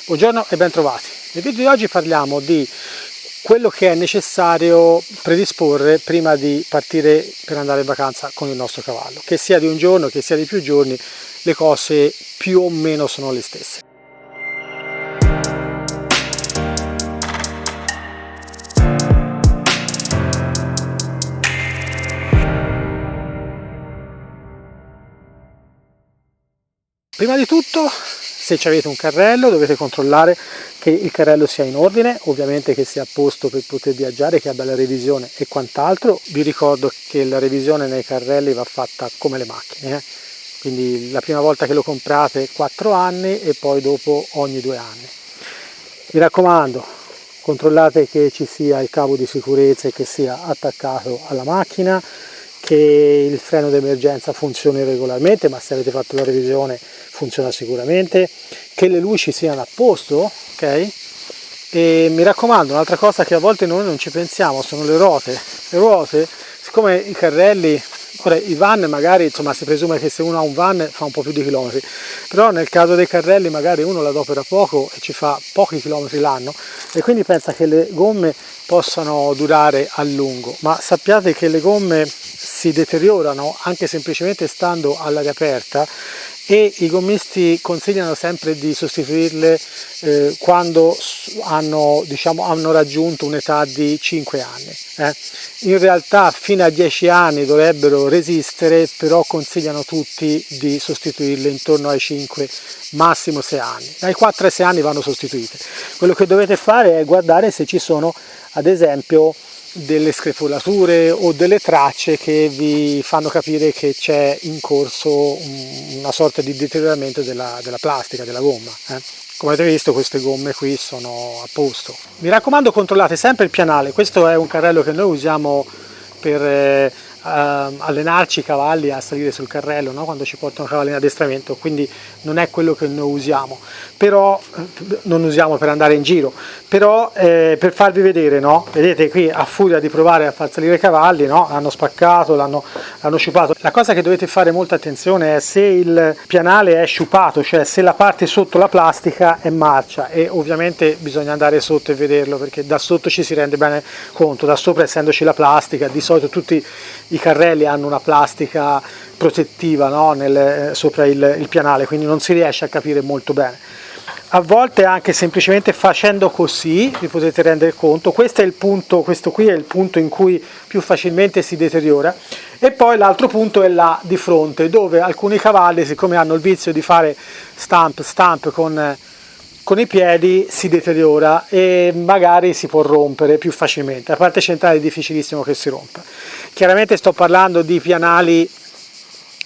Buongiorno e ben trovati. Nel video di oggi parliamo di quello che è necessario predisporre prima di partire per andare in vacanza con il nostro cavallo. Che sia di un giorno, che sia di più giorni, le cose più o meno sono le stesse. Prima di tutto, se avete un carrello, dovete controllare che il carrello sia in ordine, ovviamente che sia a posto per poter viaggiare, che abbia la revisione e quant'altro. Vi ricordo che la revisione nei carrelli va fatta come le macchine, quindi la prima volta che lo comprate 4 anni e poi dopo ogni 2 anni. Mi raccomando, controllate che ci sia il cavo di sicurezza e che sia attaccato alla macchina, che il freno d'emergenza funzioni regolarmente, ma se avete fatto la revisione funziona sicuramente, che le luci siano a posto, ok? E mi raccomando, un'altra cosa che a volte noi non ci pensiamo sono le ruote. Le ruote, siccome i carrelli, ora i van magari, insomma, si presume che se uno ha un van fa un po' più di chilometri, però nel caso dei carrelli magari uno l'adopera poco e ci fa pochi chilometri l'anno e quindi pensa che le gomme possano durare a lungo, ma sappiate che le gomme si deteriorano anche semplicemente stando all'aria aperta e i gommisti consigliano sempre di sostituirle quando hanno raggiunto un'età di 5 anni. In realtà fino a 10 anni dovrebbero resistere, però consigliano tutti di sostituirle intorno ai 5, massimo 6 anni. Dai 4 ai 6 anni vanno sostituite. Quello che dovete fare è guardare se ci sono, ad esempio, delle screpolature o delle tracce che vi fanno capire che c'è in corso una sorta di deterioramento della plastica, della gomma. Come avete visto, queste gomme qui sono a posto. Mi raccomando, controllate sempre il pianale. Questo è un carrello che noi usiamo per allenarci i cavalli a salire sul carrello, no? Quando ci portano cavalli in addestramento, quindi non è quello che noi usiamo, però non usiamo per andare in giro, però per farvi vedere, no? Vedete qui, a furia di provare a far salire i cavalli, no? L'hanno spaccato, l'hanno sciupato. La cosa che dovete fare molta attenzione è se il pianale è sciupato, cioè se la parte sotto la plastica è marcia, e ovviamente bisogna andare sotto e vederlo, perché da sotto ci si rende bene conto, da sopra essendoci la plastica, di solito tutti i carrelli hanno una plastica protettiva, no? Sopra il pianale, quindi non si riesce a capire molto bene. A volte anche semplicemente facendo così vi potete rendere conto. Questo qui è il punto in cui più facilmente si deteriora, e poi l'altro punto è là di fronte, dove alcuni cavalli, siccome hanno il vizio di fare stamp con i piedi, si deteriora e magari si può rompere più facilmente. La parte centrale è difficilissimo che si rompa. Chiaramente sto parlando di pianali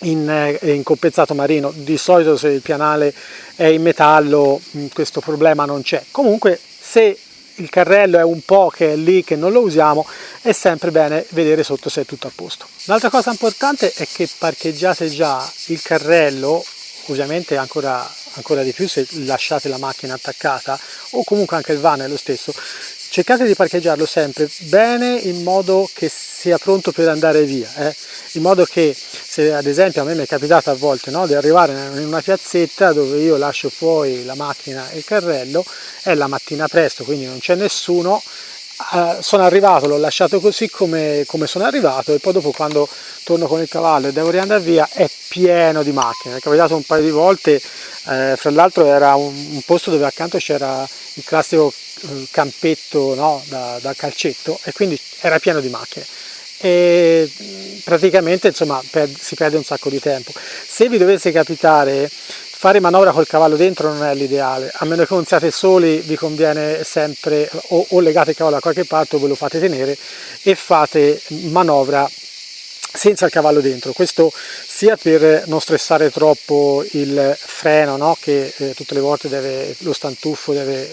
in compensato marino. Di solito se il pianale è in metallo questo problema non c'è. Comunque se il carrello è un po' che è lì che non lo usiamo, è sempre bene vedere sotto se è tutto a posto. Un'altra cosa importante è che parcheggiate già il carrello, ovviamente ancora di più se lasciate la macchina attaccata, o comunque anche il van è lo stesso. Cercate di parcheggiarlo sempre bene in modo che sia pronto per andare via, in modo che, se ad esempio a me mi è capitato a volte, no, di arrivare in una piazzetta dove io lascio fuori la macchina e il carrello, è la mattina presto, quindi non c'è nessuno, sono arrivato, l'ho lasciato così come sono arrivato, e poi dopo quando torno con il cavallo e devo riandare via è pieno di macchine. Mi è capitato un paio di volte, fra l'altro era un posto dove accanto c'era il classico campetto, no, da calcetto, e quindi era pieno di macchine e praticamente insomma si perde un sacco di tempo. Se vi dovesse capitare, fare manovra col cavallo dentro non è l'ideale, a meno che non siate soli. Vi conviene sempre o legate il cavallo da qualche parte o ve lo fate tenere e fate manovra senza il cavallo dentro. Questo sia per non stressare troppo il freno, no? Che tutte le volte lo stantuffo deve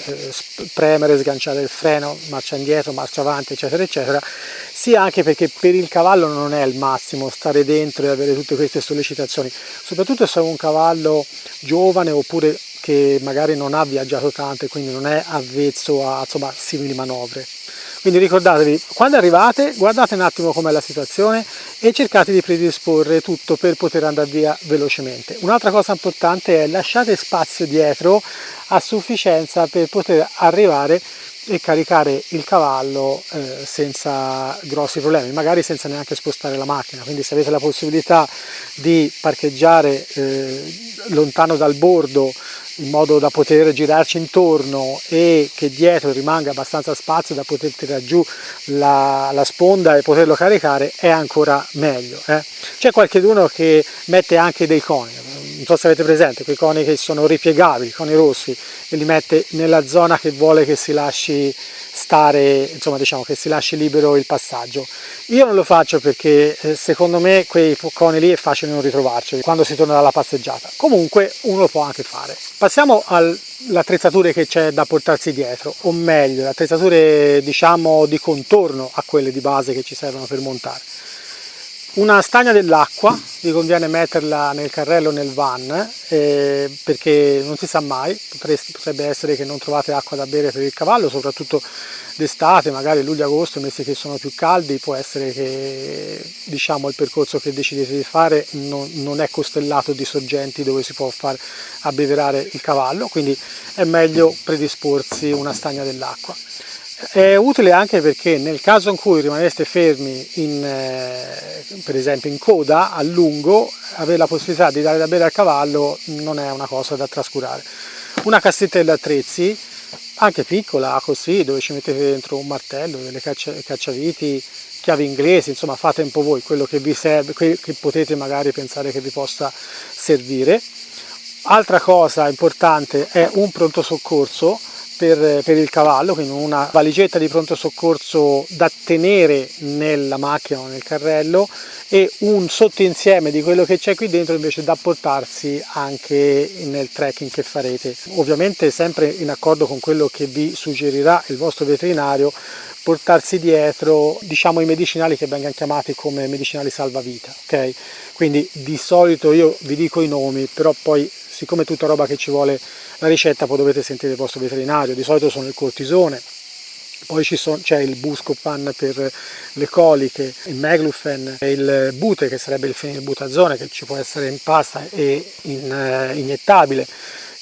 premere, sganciare il freno, marcia indietro, marcia avanti, eccetera eccetera, sia anche perché per il cavallo non è il massimo stare dentro e avere tutte queste sollecitazioni, soprattutto se è un cavallo giovane oppure che magari non ha viaggiato tanto e quindi non è avvezzo a, insomma, simili manovre. Quindi ricordatevi, quando arrivate, guardate un attimo com'è la situazione e cercate di predisporre tutto per poter andare via velocemente. Un'altra cosa importante è lasciate spazio dietro a sufficienza per poter arrivare e caricare il cavallo senza grossi problemi, magari senza neanche spostare la macchina. Quindi se avete la possibilità di parcheggiare lontano dal bordo in modo da poter girarci intorno e che dietro rimanga abbastanza spazio da poter tirare giù la sponda e poterlo caricare, è ancora meglio. C'è qualcuno che mette anche dei coni, non so se avete presente quei coni che sono ripiegabili, coni rossi, e li mette nella zona che vuole che si lasci stare, insomma diciamo che si lasci libero il passaggio. Io non lo faccio perché secondo me quei coni lì è facile non ritrovarci quando si torna dalla passeggiata. Comunque uno lo può anche fare. Passiamo alle attrezzature che c'è da portarsi dietro, o meglio le attrezzature diciamo di contorno a quelle di base che ci servono per montare. Una stagna dell'acqua, vi conviene metterla nel carrello o nel van perché non si sa mai, potrebbe essere che non trovate acqua da bere per il cavallo, soprattutto d'estate, magari luglio-agosto, mesi che sono più caldi, può essere che diciamo il percorso che decidete di fare non è costellato di sorgenti dove si può far abbeverare il cavallo, quindi è meglio predisporsi una stagna dell'acqua. È utile anche perché nel caso in cui rimaneste fermi per esempio in coda a lungo, avere la possibilità di dare da bere al cavallo non è una cosa da trascurare. Una cassetta degli attrezzi, anche piccola così, dove ci mettete dentro un martello, delle cacciaviti, chiavi inglesi, insomma fate un po' voi quello che vi serve, che potete magari pensare che vi possa servire. Altra cosa importante è un pronto soccorso per il cavallo, quindi una valigetta di pronto soccorso da tenere nella macchina o nel carrello e un sottoinsieme di quello che c'è qui dentro invece da portarsi anche nel trekking che farete, ovviamente sempre in accordo con quello che vi suggerirà il vostro veterinario. Portarsi dietro diciamo i medicinali che vengono chiamati come medicinali salvavita, ok? Quindi di solito io vi dico i nomi, però poi siccome è tutta roba che ci vuole la ricetta, poi dovete sentire il vostro veterinario. Di solito sono il cortisone, poi c'è il Buscopan per le coliche, il Meglufen, il Bute che sarebbe il fenilbutazone che ci può essere in pasta e iniettabile.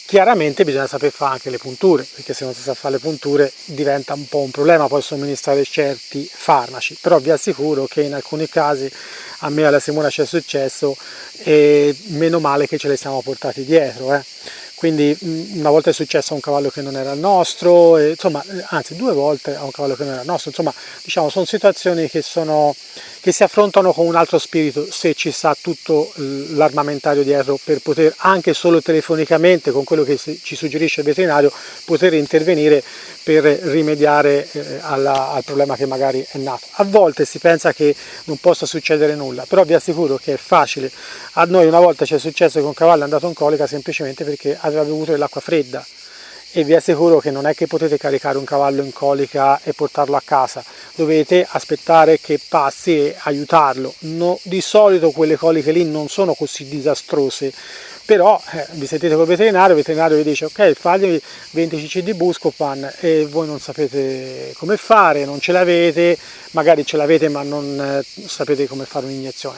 Chiaramente bisogna saper fare anche le punture, perché se non si sa fare le punture diventa un po' un problema poi somministrare certi farmaci, però vi assicuro che in alcuni casi, a me e alla Simona c'è successo, e meno male che ce le siamo portati dietro. Quindi una volta è successo a un cavallo che non era il nostro, insomma, anzi 2 volte a un cavallo che non era il nostro, insomma, diciamo, sono situazioni che si affrontano con un altro spirito se ci sa tutto l'armamentario dietro per poter anche solo telefonicamente, con quello che ci suggerisce il veterinario, poter intervenire per rimediare al problema che magari è nato. A volte si pensa che non possa succedere nulla, però vi assicuro che è facile. A noi una volta ci è successo che un cavallo è andato in colica semplicemente perché aveva bevuto dell'acqua fredda, e vi assicuro che non è che potete caricare un cavallo in colica e portarlo a casa, dovete aspettare che passi e aiutarlo. Di solito quelle coliche lì non sono così disastrose, però vi sentite col veterinario, il veterinario vi dice ok, fagli 20 cc di Buscopan e voi non sapete come fare, non ce l'avete, magari ce l'avete ma non sapete come fare un'iniezione.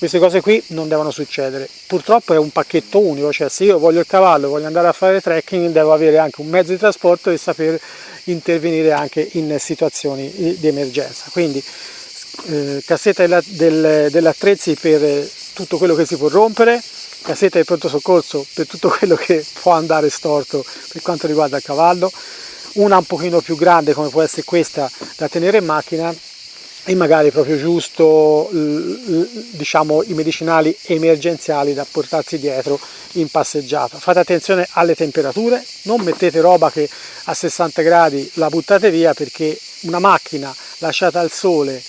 Queste cose qui non devono succedere. Purtroppo è un pacchetto unico, cioè se io voglio il cavallo, voglio andare a fare trekking, devo avere anche un mezzo di trasporto e saper intervenire anche in situazioni di emergenza. Quindi cassetta degli attrezzi per tutto quello che si può rompere, cassetta di pronto soccorso per tutto quello che può andare storto per quanto riguarda il cavallo, una un pochino più grande come può essere questa da tenere in macchina, e magari proprio giusto diciamo i medicinali emergenziali da portarsi dietro in passeggiata. Fate attenzione alle temperature, non mettete roba che a 60 gradi la buttate via, perché una macchina lasciata al sole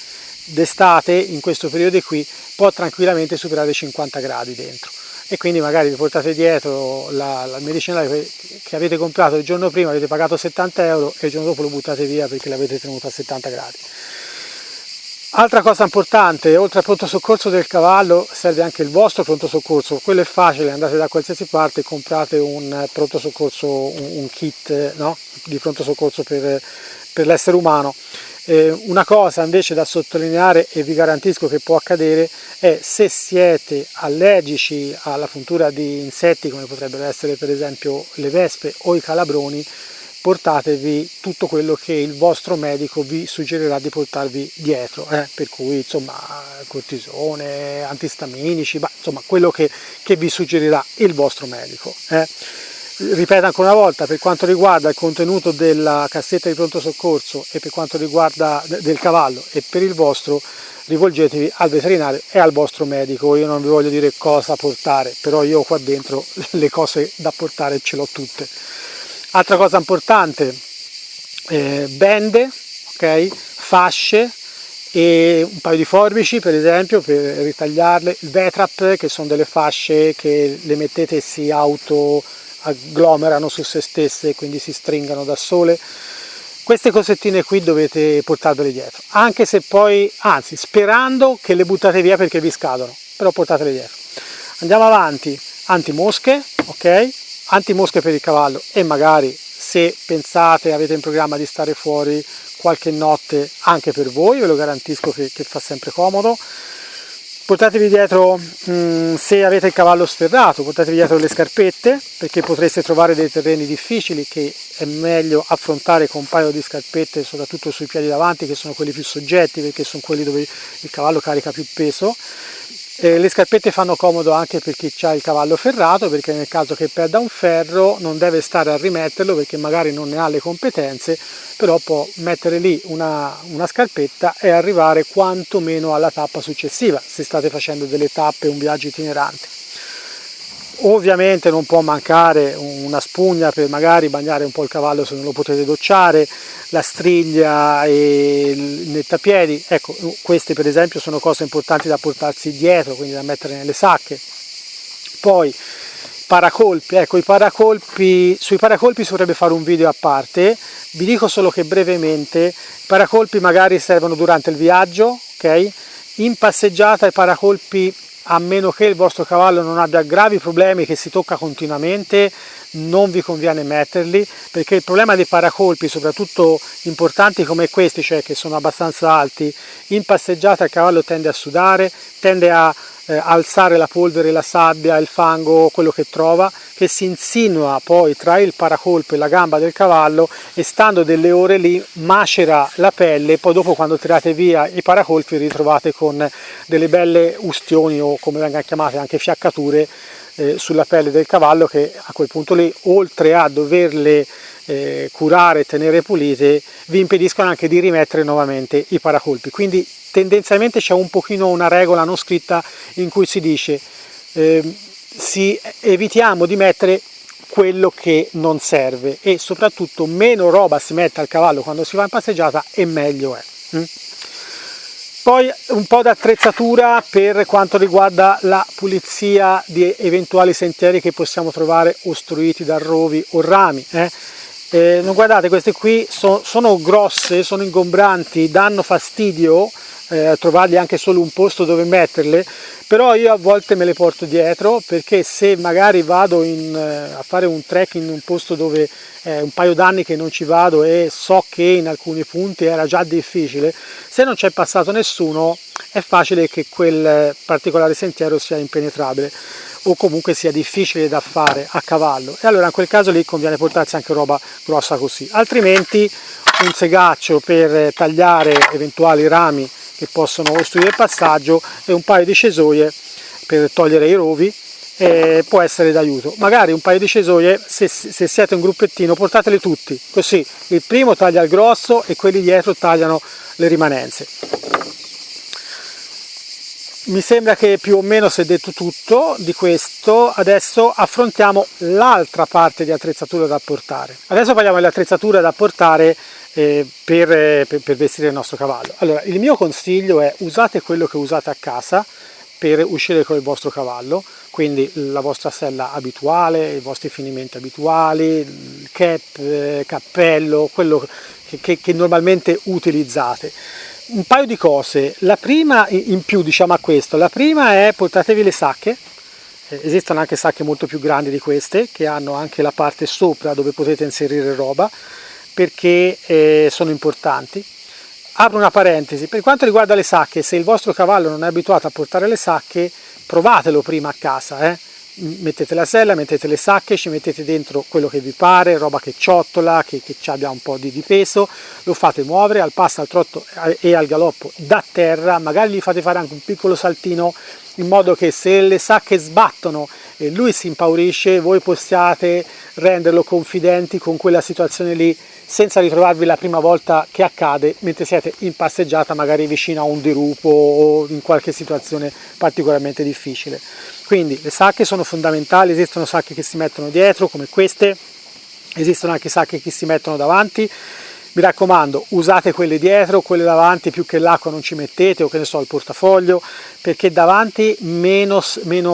d'estate in questo periodo qui può tranquillamente superare i 50 gradi dentro, e quindi magari vi portate dietro la medicinale che avete comprato il giorno prima, avete pagato 70 euro e il giorno dopo lo buttate via perché l'avete tenuto a 70 gradi. Altra cosa importante, oltre al pronto soccorso del cavallo serve anche il vostro pronto soccorso. Quello è facile, andate da qualsiasi parte e comprate un pronto soccorso, un kit, no? Di pronto soccorso per l'essere umano. Una cosa invece da sottolineare, e vi garantisco che può accadere, è se siete allergici alla puntura di insetti come potrebbero essere per esempio le vespe o i calabroni, portatevi tutto quello che il vostro medico vi suggerirà di portarvi dietro, per cui insomma cortisone, antistaminici, insomma quello che vi suggerirà il vostro medico. Ripeto ancora una volta, per quanto riguarda il contenuto della cassetta di pronto soccorso e per quanto riguarda del cavallo e per il vostro, rivolgetevi al veterinario e al vostro medico. Io non vi voglio dire cosa portare, però io qua dentro le cose da portare ce l'ho tutte. Altra cosa importante, bende, okay? Fasce e un paio di forbici per esempio per ritagliarle, il V-trap, che sono delle fasce che le mettete e si auto agglomerano su se stesse, quindi si stringano da sole. Queste cosettine qui dovete portarvele dietro, anche se poi, anzi sperando che le buttate via perché vi scadono, però portatele dietro. Andiamo avanti, antimosche, ok? Antimosche per il cavallo, e magari se pensate, avete in programma di stare fuori qualche notte, anche per voi, ve lo garantisco che fa sempre comodo. Portatevi dietro, se avete il cavallo sferrato, portatevi dietro le scarpette, perché potreste trovare dei terreni difficili che è meglio affrontare con un paio di scarpette, soprattutto sui piedi davanti, che sono quelli più soggetti, perché sono quelli dove il cavallo carica più peso. Le scarpette fanno comodo anche per chi ha il cavallo ferrato, perché nel caso che perda un ferro non deve stare a rimetterlo perché magari non ne ha le competenze, però può mettere lì una scarpetta e arrivare quantomeno alla tappa successiva, se state facendo delle tappe, un viaggio itinerante. Ovviamente non può mancare una spugna per magari bagnare un po' il cavallo se non lo potete docciare, la striglia e il nettapiedi. Ecco, queste per esempio sono cose importanti da portarsi dietro, quindi da mettere nelle sacche. Poi paracolpi, ecco, sui paracolpi si potrebbe fare un video a parte. Vi dico solo che brevemente i paracolpi magari servono durante il viaggio, ok? In passeggiata i paracolpi, a meno che il vostro cavallo non abbia gravi problemi che si tocca continuamente, non vi conviene metterli, perché il problema dei paracolpi, soprattutto importanti come questi, cioè che sono abbastanza alti, in passeggiata il cavallo tende a sudare, tende a alzare la polvere, la sabbia, il fango, quello che trova, che si insinua poi tra il paracolpo e la gamba del cavallo, e stando delle ore lì macera la pelle, e poi dopo quando tirate via i paracolpi ritrovate con delle belle ustioni, o come vengono chiamate anche fiaccature, sulla pelle del cavallo, che a quel punto lì, oltre a doverle curare e tenere pulite, vi impediscono anche di rimettere nuovamente i paracolpi. Quindi tendenzialmente c'è un pochino una regola non scritta in cui si dice evitiamo di mettere quello che non serve, e soprattutto meno roba si mette al cavallo quando si va in passeggiata e meglio è. Poi un po' d'attrezzatura per quanto riguarda la pulizia di eventuali sentieri che possiamo trovare ostruiti da rovi o rami. Non guardate, queste qui sono grosse, sono ingombranti, danno fastidio trovargli anche solo un posto dove metterle, però io a volte me le porto dietro, perché se magari vado a fare un trek in un posto dove un paio d'anni che non ci vado e so che in alcuni punti era già difficile, se non c'è passato nessuno è facile che quel particolare sentiero sia impenetrabile o comunque sia difficile da fare a cavallo, e allora in quel caso lì conviene portarsi anche roba grossa così. Altrimenti un segaccio per tagliare eventuali rami che possono ostruire il passaggio e un paio di cesoie per togliere i rovi può essere d'aiuto. Magari un paio di cesoie, se siete un gruppettino, portatele tutti, così il primo taglia il grosso e quelli dietro tagliano le rimanenze. Mi sembra che più o meno si è detto tutto di questo. Adesso affrontiamo l'altra parte di attrezzatura da portare. Adesso parliamo dell'attrezzatura da portare per vestire il nostro cavallo. Allora, il mio consiglio è: usate quello che usate a casa per uscire con il vostro cavallo, quindi la vostra sella abituale, i vostri finimenti abituali, il cap, cappello, quello che normalmente utilizzate. Un paio di cose, la prima in più diciamo a questo, la prima è: portatevi le sacche. Esistono anche sacche molto più grandi di queste, che hanno anche la parte sopra dove potete inserire roba, perché sono importanti. Apro una parentesi, per quanto riguarda le sacche, se il vostro cavallo non è abituato a portare le sacche, provatelo prima a casa, mettete la sella, mettete le sacche, ci mettete dentro quello che vi pare, roba che ciotola, che abbia un po' di peso, lo fate muovere al passo, al trotto e al galoppo da terra, magari gli fate fare anche un piccolo saltino, in modo che se le sacche sbattono e lui si impaurisce, voi possiate renderlo confidenti con quella situazione lì, senza ritrovarvi la prima volta che accade mentre siete in passeggiata, magari vicino a un dirupo o in qualche situazione particolarmente difficile. Quindi le sacche sono fondamentali, esistono sacche che si mettono dietro come queste, esistono anche sacche che si mettono davanti. Mi raccomando, usate quelle dietro, quelle davanti più che l'acqua non ci mettete, o che ne so, il portafoglio, perché davanti meno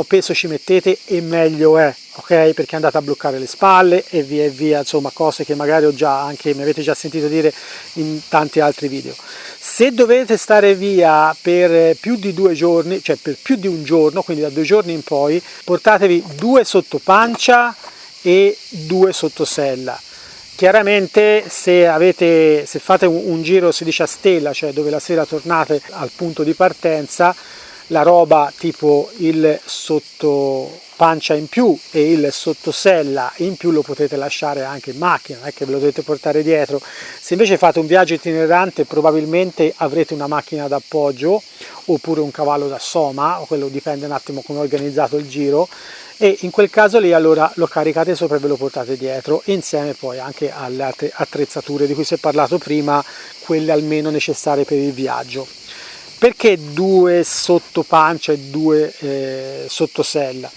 peso ci mettete e meglio è, ok? Perché andate a bloccare le spalle e via, insomma, cose che magari mi avete già sentito dire in tanti altri video. Se dovete stare via per più di 2 giorni, cioè per più di un giorno, quindi da 2 giorni in poi, portatevi 2 sottopancia e 2 sottosella. Chiaramente se fate un giro, si dice a stella, cioè dove la sera tornate al punto di partenza, la roba tipo il sottopancia in più e il sottosella in più lo potete lasciare anche in macchina, non è che ve lo dovete portare dietro. Se invece fate un viaggio itinerante, probabilmente avrete una macchina d'appoggio oppure un cavallo da soma, quello dipende un attimo come è organizzato il giro, e in quel caso lì allora lo caricate sopra e ve lo portate dietro, insieme poi anche alle altre attrezzature di cui si è parlato prima, quelle almeno necessarie per il viaggio. Perché 2 sottopancia e 2 sottosella?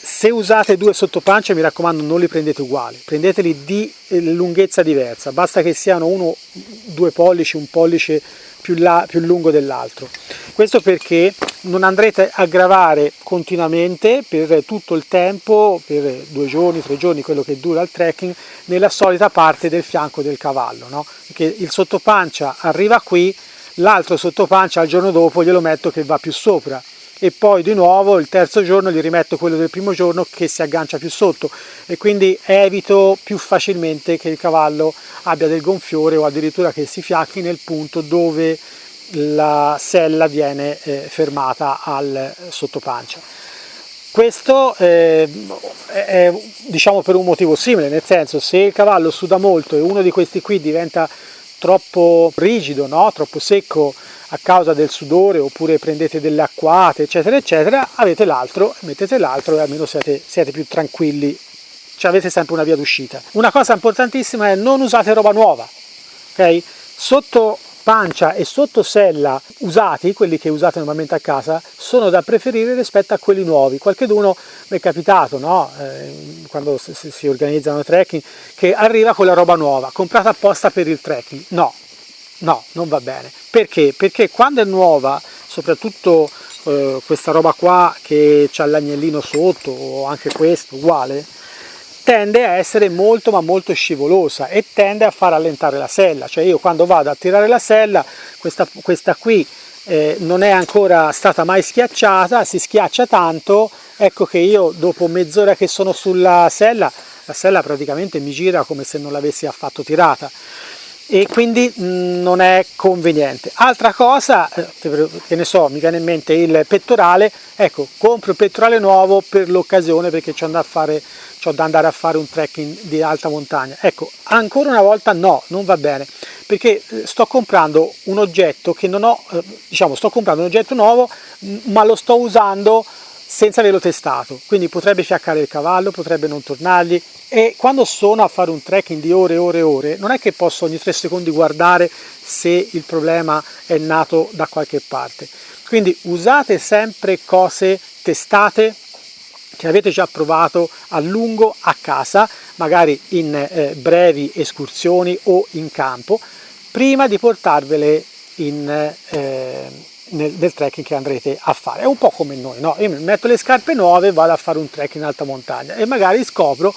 Se usate 2 sottopancia, mi raccomando, non li prendete uguali, prendeteli di lunghezza diversa, basta che siano 2 pollici, un pollice più lungo dell'altro. Questo perché non andrete a gravare continuamente per tutto il tempo, per 2 giorni, 3 giorni, quello che dura il trekking, nella solita parte del fianco del cavallo, no? Perché il sottopancia arriva qui, l'altro sottopancia al giorno dopo glielo metto che va più sopra, e poi di nuovo il terzo giorno gli rimetto quello del primo giorno che si aggancia più sotto, e quindi evito più facilmente che il cavallo abbia del gonfiore o addirittura che si fiacchi nel punto dove la sella viene fermata al sottopancia. Questo è diciamo per un motivo simile, nel senso, se il cavallo suda molto e uno di questi qui diventa troppo rigido, no? Troppo secco a causa del sudore, oppure prendete delle acquate eccetera eccetera, avete l'altro, mettete l'altro e almeno siete più tranquilli, cioè avete sempre una via d'uscita. Una cosa importantissima è: non usate roba nuova, ok? Sotto pancia e sottosella usati, quelli che usate normalmente a casa, sono da preferire rispetto a quelli nuovi. Qualcheduno mi è capitato, no? Quando si organizzano trekking, che arriva con la roba nuova, comprata apposta per il trekking. No, non va bene. Perché? Perché quando è nuova, soprattutto questa roba qua che ha l'agnellino sotto, o anche questo uguale, tende a essere molto ma molto scivolosa e tende a far allentare la sella. Cioè io quando vado a tirare la sella, questa qui non è ancora stata mai schiacciata, si schiaccia tanto, ecco che io dopo mezz'ora che sono sulla sella, la sella praticamente mi gira come se non l'avessi affatto tirata, e quindi non è conveniente. Altra cosa, che ne so, mi viene in mente il pettorale. Ecco, compro il pettorale nuovo per l'occasione, perché c'ho da andare a fare un trekking di alta montagna. Ecco, ancora una volta no, non va bene, perché sto comprando un oggetto che non ho, sto comprando un oggetto nuovo, ma lo sto usando senza averlo testato, quindi potrebbe fiaccare il cavallo, potrebbe non tornargli. E quando sono a fare un trekking di ore e ore e ore, non è che posso ogni 3 secondi guardare se il problema è nato da qualche parte. Quindi usate sempre cose testate, che avete già provato a lungo a casa, magari in brevi escursioni o in campo, prima di portarvele nel trekking che andrete a fare. È un po' come noi, no? Io mi metto le scarpe nuove e vado a fare un trekking in alta montagna e magari scopro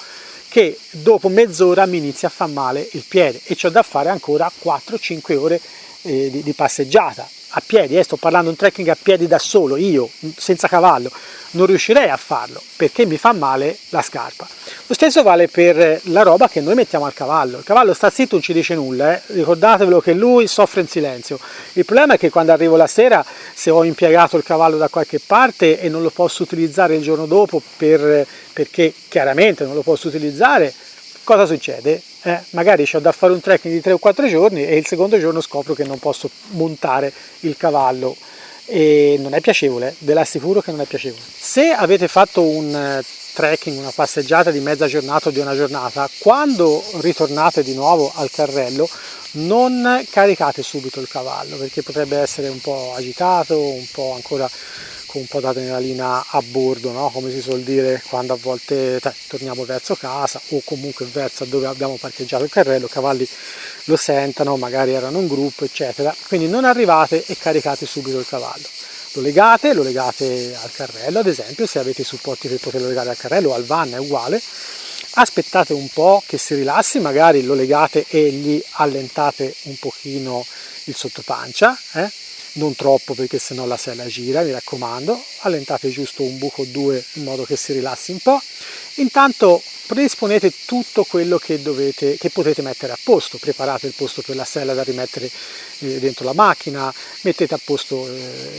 che dopo mezz'ora mi inizia a far male il piede e c'ho da fare ancora 4-5 ore di passeggiata. a piedi, sto parlando di un trekking a piedi da solo, io, senza cavallo, non riuscirei a farlo perché mi fa male la scarpa. Lo stesso vale per la roba che noi mettiamo al cavallo. Il cavallo sta zitto, non ci dice nulla, ricordatevelo che lui soffre in silenzio. Il problema è che quando arrivo la sera, se ho impiegato il cavallo da qualche parte e non lo posso utilizzare il giorno dopo perché chiaramente non lo posso utilizzare, cosa succede? Magari c'ho da fare un trekking di 3 o 4 giorni e il secondo giorno scopro che non posso montare il cavallo e non è piacevole, ve l'assicuro che non è piacevole. Se avete fatto un trekking, una passeggiata di mezza giornata o di una giornata, quando ritornate di nuovo al carrello non caricate subito il cavallo perché potrebbe essere un po' agitato, un po' ancora con un po' d'adrenalina a bordo, no? Come si suol dire quando a volte torniamo verso casa o comunque verso dove abbiamo parcheggiato il carrello, i cavalli lo sentano, magari erano un gruppo, eccetera. Quindi non arrivate e caricate subito il cavallo. Lo legate al carrello, ad esempio, se avete i supporti per poterlo legare al carrello o al van è uguale. Aspettate un po' che si rilassi, magari lo legate e gli allentate un pochino il sottopancia, non troppo perché sennò la sella gira, mi raccomando, allentate giusto un buco o due in modo che si rilassi un po'. Intanto predisponete tutto quello che potete mettere a posto, preparate il posto per la sella da rimettere dentro la macchina, mettete a posto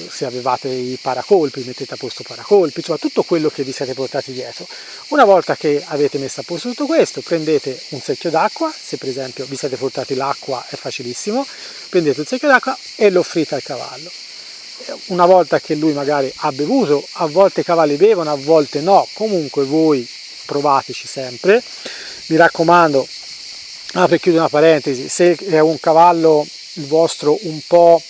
se avevate i paracolpi, mettete a posto i paracolpi, insomma tutto quello che vi siete portati dietro. Una volta che avete messo a posto tutto questo, prendete un secchio d'acqua, se per esempio vi siete portati l'acqua è facilissimo, prendete il secchio d'acqua e lo offrite al cavallo. Una volta che lui magari ha bevuto, a volte i cavalli bevono, a volte no, comunque voi provateci sempre. Mi raccomando, per chiudere una parentesi, se è un cavallo il vostro un po'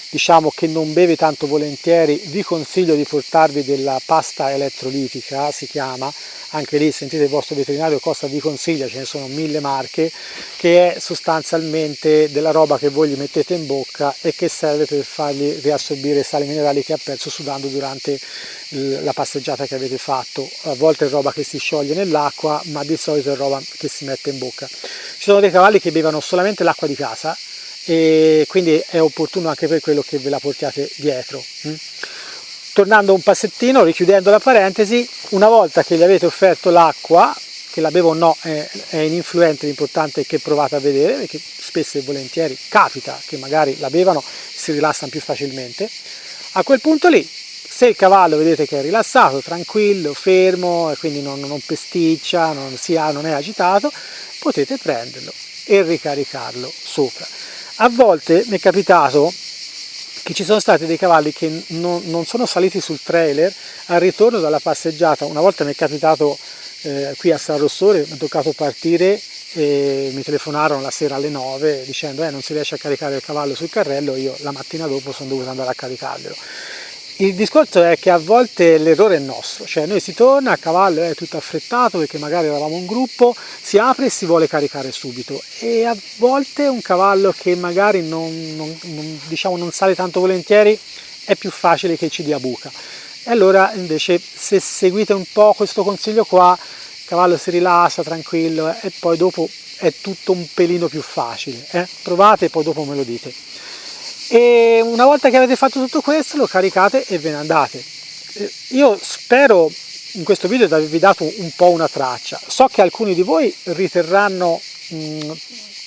diciamo che non beve tanto volentieri, vi consiglio di portarvi della pasta elettrolitica, si chiama, anche lì sentite il vostro veterinario cosa vi consiglia, ce ne sono 1000 marche, che è sostanzialmente della roba che voi gli mettete in bocca e che serve per fargli riassorbire i sali minerali che ha perso sudando durante la passeggiata che avete fatto. A volte è roba che si scioglie nell'acqua, ma di solito è roba che si mette in bocca. Ci sono dei cavalli che bevono solamente l'acqua di casa e quindi è opportuno anche per quello che ve la portiate dietro. Tornando un passettino, richiudendo la parentesi, una volta che gli avete offerto l'acqua, che la bevo o no è ininfluente, l'importante è che provate a vedere, perché spesso e volentieri capita che magari la bevano e si rilassano più facilmente. A quel punto lì, se il cavallo vedete che è rilassato, tranquillo, fermo, e quindi non pesticcia, non è agitato, potete prenderlo e ricaricarlo sopra. A volte mi è capitato che ci sono stati dei cavalli che non sono saliti sul trailer al ritorno dalla passeggiata. Una volta mi è capitato qui a San Rossore, mi è toccato partire e mi telefonarono la sera alle 9 dicendo non si riesce a caricare il cavallo sul carrello, io la mattina dopo sono dovuto andare a caricarlo. Il discorso è che a volte l'errore è nostro, cioè noi si torna, il cavallo è tutto affrettato perché magari eravamo un gruppo, si apre e si vuole caricare subito e a volte un cavallo che magari non sale tanto volentieri è più facile che ci dia buca. E allora invece se seguite un po' questo consiglio qua, il cavallo si rilassa tranquillo e poi dopo è tutto un pelino più facile. Provate e poi dopo me lo dite. E una volta che avete fatto tutto questo lo caricate e ve ne andate. Io spero in questo video di avervi dato un po' una traccia. So che alcuni di voi riterranno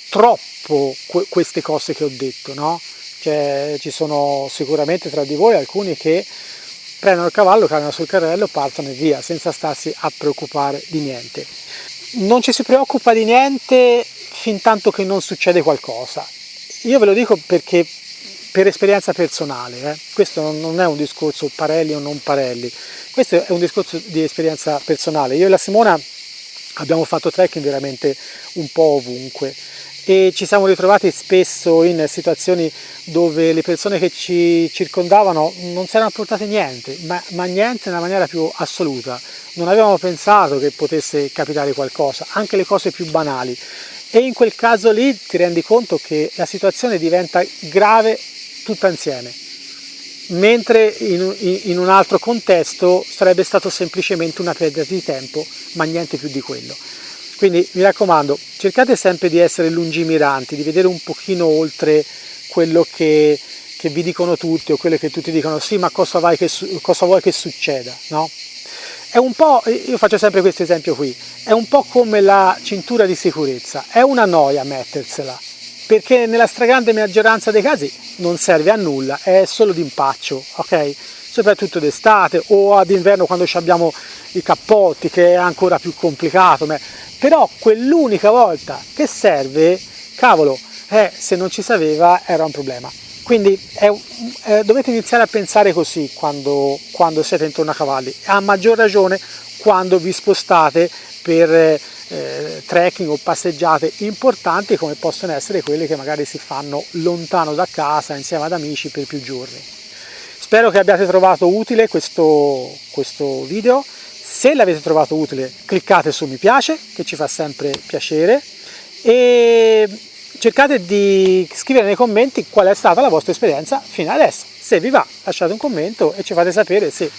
troppo queste cose che ho detto, no? Cioè, ci sono sicuramente tra di voi alcuni che prendono il cavallo, caricano sul carrello, partono e via senza starsi a preoccupare di niente. Non ci si preoccupa di niente fin tanto che non succede qualcosa. Io ve lo dico perché per esperienza personale, questo non è un discorso Parelli o non Parelli, questo è un discorso di esperienza personale. Io e la Simona abbiamo fatto trekking veramente un po' ovunque e ci siamo ritrovati spesso in situazioni dove le persone che ci circondavano non si erano portate niente, ma niente nella maniera più assoluta. Non avevamo pensato che potesse capitare qualcosa, anche le cose più banali. E in quel caso lì ti rendi conto che la situazione diventa grave tutta insieme, mentre in un altro contesto sarebbe stato semplicemente una perdita di tempo, ma niente più di quello. Quindi mi raccomando, cercate sempre di essere lungimiranti, di vedere un pochino oltre quello che che vi dicono tutti, o quelle che tutti dicono sì, ma cosa vuoi che succeda, no? È un po', io faccio sempre questo esempio qui, è un po' come la cintura di sicurezza, è una noia mettersela, perché nella stragrande maggioranza dei casi non serve a nulla, è solo d'impaccio, ok? Soprattutto d'estate o ad inverno quando abbiamo i cappotti, che è ancora più complicato, però quell'unica volta che serve, cavolo, se non ci sapeva era un problema. Quindi dovete iniziare a pensare così quando siete intorno a cavalli, a maggior ragione quando vi spostate per trekking o passeggiate importanti, come possono essere quelle che magari si fanno lontano da casa insieme ad amici per più giorni. Spero che abbiate trovato utile questo video. Se l'avete trovato utile, cliccate su mi piace, che ci fa sempre piacere, e cercate di scrivere nei commenti qual è stata la vostra esperienza fino adesso. Se vi va, lasciate un commento e ci fate sapere se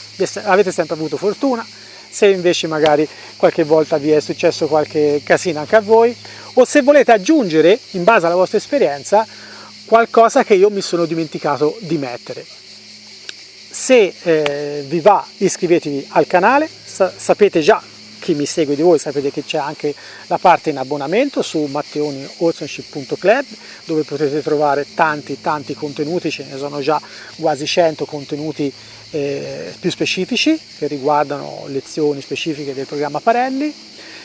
avete sempre avuto fortuna, se invece magari qualche volta vi è successo qualche casino anche a voi, o se volete aggiungere, in base alla vostra esperienza, qualcosa che io mi sono dimenticato di mettere. Se vi va, iscrivetevi al canale. Sapete già, chi mi segue di voi sapete che c'è anche la parte in abbonamento su matteonihorsemanship.club, dove potete trovare tanti contenuti, ce ne sono già quasi 100 contenuti più specifici che riguardano lezioni specifiche del programma Parelli.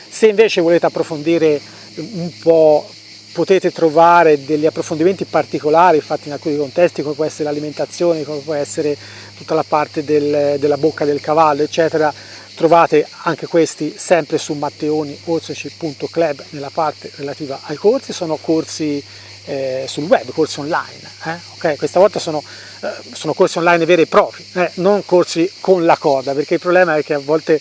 Se invece volete approfondire un po', potete trovare degli approfondimenti particolari fatti in alcuni contesti, come può essere l'alimentazione, come può essere tutta la parte della bocca del cavallo, eccetera. Trovate anche questi sempre su matteonihorsemanship.club nella parte relativa ai corsi. Sono corsi sul web, corsi online, okay? Questa volta sono corsi online veri e propri, non corsi con la corda, perché il problema è che a volte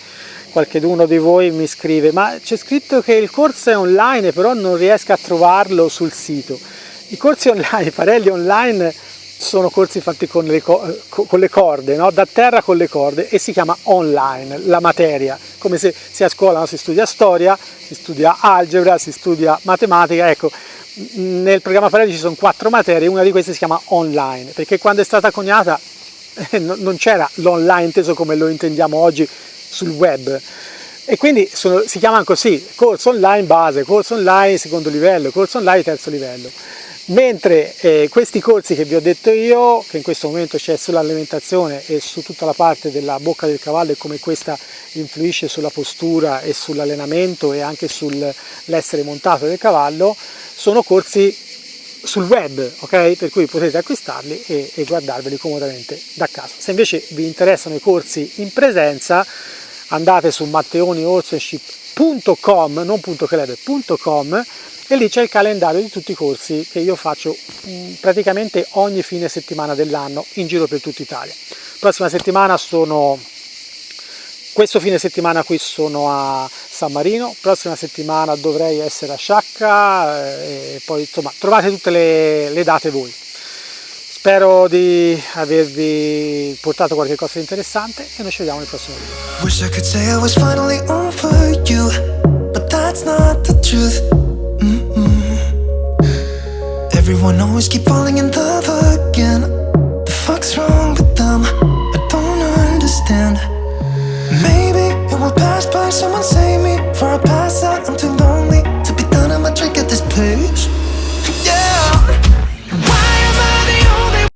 qualcuno di voi mi scrive: ma c'è scritto che il corso è online, però non riesco a trovarlo sul sito. I corsi online, Parelli online, sono corsi fatti con le corde, no? Da terra con le corde, e si chiama online la materia, come se a scuola, no? Si studia storia, si studia algebra, si studia matematica. Ecco, nel programma Parelli ci sono 4 materie, una di queste si chiama online, perché quando è stata coniata non c'era l'online inteso come lo intendiamo oggi sul web, e quindi si chiamano così: corso online base, corso online secondo livello, corso online terzo livello. Mentre questi corsi che vi ho detto io, che in questo momento c'è sull'alimentazione e su tutta la parte della bocca del cavallo e come questa influisce sulla postura e sull'allenamento e anche sull'essere montato del cavallo, sono corsi sul web, ok? Per cui potete acquistarli e guardarveli comodamente da casa. Se invece vi interessano i corsi in presenza, andate su matteonihorsemanship.com, non .club.com, e lì c'è il calendario di tutti i corsi che io faccio praticamente ogni fine settimana dell'anno in giro per tutta Italia. Prossima settimana questo fine settimana qui sono a San Marino, prossima settimana dovrei essere a Sciacca, e poi insomma trovate tutte le date voi. Spero di avervi portato qualche cosa di interessante e noi ci vediamo nel prossimo video. Wish I could say I was finally over you, but that's not the truth. Everyone always keep falling in love again. The fuck's wrong with them? I don't understand. Maybe it will pass by, someone save me. For I pass out, I'm too